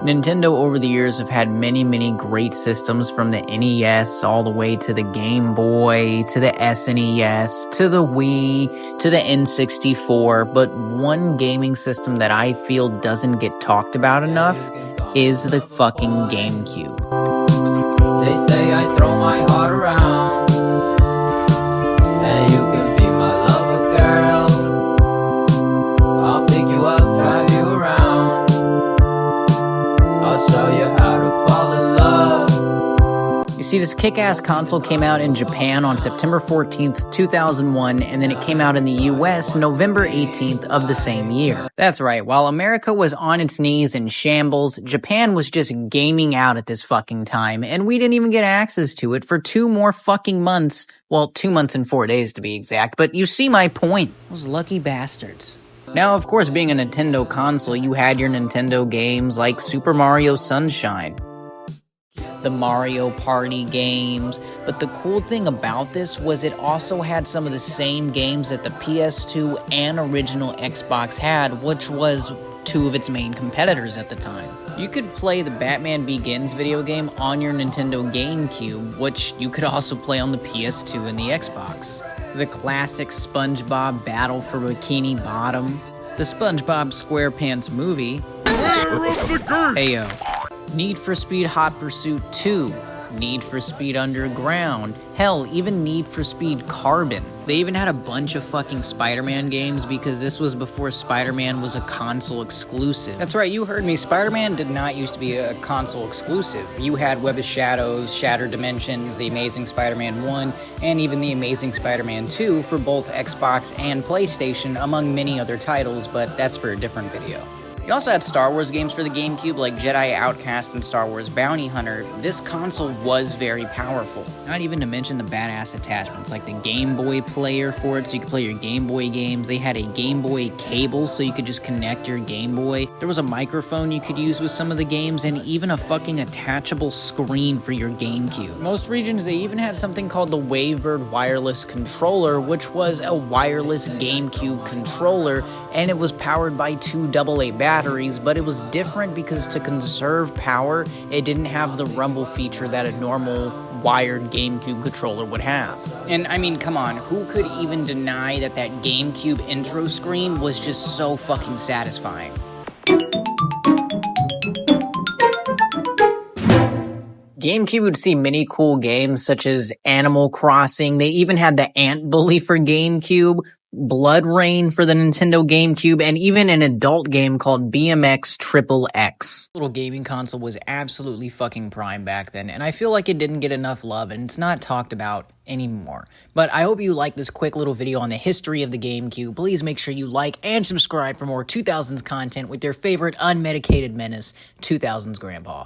Nintendo over the years have had many great systems, from the NES all the way to the Game Boy, to the SNES, to the Wii, to the N64, but one gaming system that I feel doesn't get talked about enough is the fucking GameCube. They say I throw my heart around, and you can be my lover, girl. I'll pick you up, drive you around. I'll show you how to fall in love. You see, this kick-ass console came out in Japan on September 14th, 2001, and then it came out in the US November 18th of the same year. That's right, while America was on its knees in shambles, Japan was just gaming out at this fucking time, and we didn't even get access to it for 2 more fucking months. Well, 2 months and 4 days to be exact, but you see my point. Those lucky bastards. Now, of course, being a Nintendo console, you had your Nintendo games like Super Mario Sunshine, the Mario Party games, but the cool thing about this was it also had some of the same games that the PS2 and original Xbox had, which was 2 of its main competitors at the time. You could play the Batman Begins video game on your Nintendo GameCube, which you could also play on the PS2 and the Xbox. The classic SpongeBob Battle for Bikini Bottom, the SpongeBob SquarePants movie, Ayo, Need for Speed Hot Pursuit 2, Need for Speed Underground, hell, even Need for Speed Carbon. They even had a bunch of fucking Spider-Man games because this was before Spider-Man was a console exclusive. That's right, you heard me, Spider-Man did not used to be a console exclusive. You had Web of Shadows, Shattered Dimensions, The Amazing Spider-Man 1, and even The Amazing Spider-Man 2 for both Xbox and PlayStation, among many other titles, but that's for a different video. You also had Star Wars games for the GameCube like Jedi Outcast and Star Wars Bounty Hunter. This console was very powerful. Not even to mention the badass attachments like the Game Boy player for it so you could play your Game Boy games. They had a Game Boy cable so you could just connect your Game Boy. There was a microphone you could use with some of the games and even a fucking attachable screen for your GameCube. Most regions, they even had something called the Wavebird Wireless Controller, which was a wireless GameCube controller, and it was powered by 2 AA batteries, but it was different because to conserve power, it didn't have the rumble feature that a normal wired GameCube controller would have. And I mean, come on, who could even deny that that GameCube intro screen was just so fucking satisfying? GameCube would see many cool games such as Animal Crossing. They even had the Ant Bully for GameCube, Blood Rain for the Nintendo GameCube, and even an adult game called BMX Triple X. Little gaming console was absolutely fucking prime back then, and I feel like it didn't get enough love, and it's not talked about anymore. But I hope you like this quick little video on the history of the GameCube. Please make sure you like and subscribe for more 2000s content with your favorite unmedicated menace, 2000s Grandpa.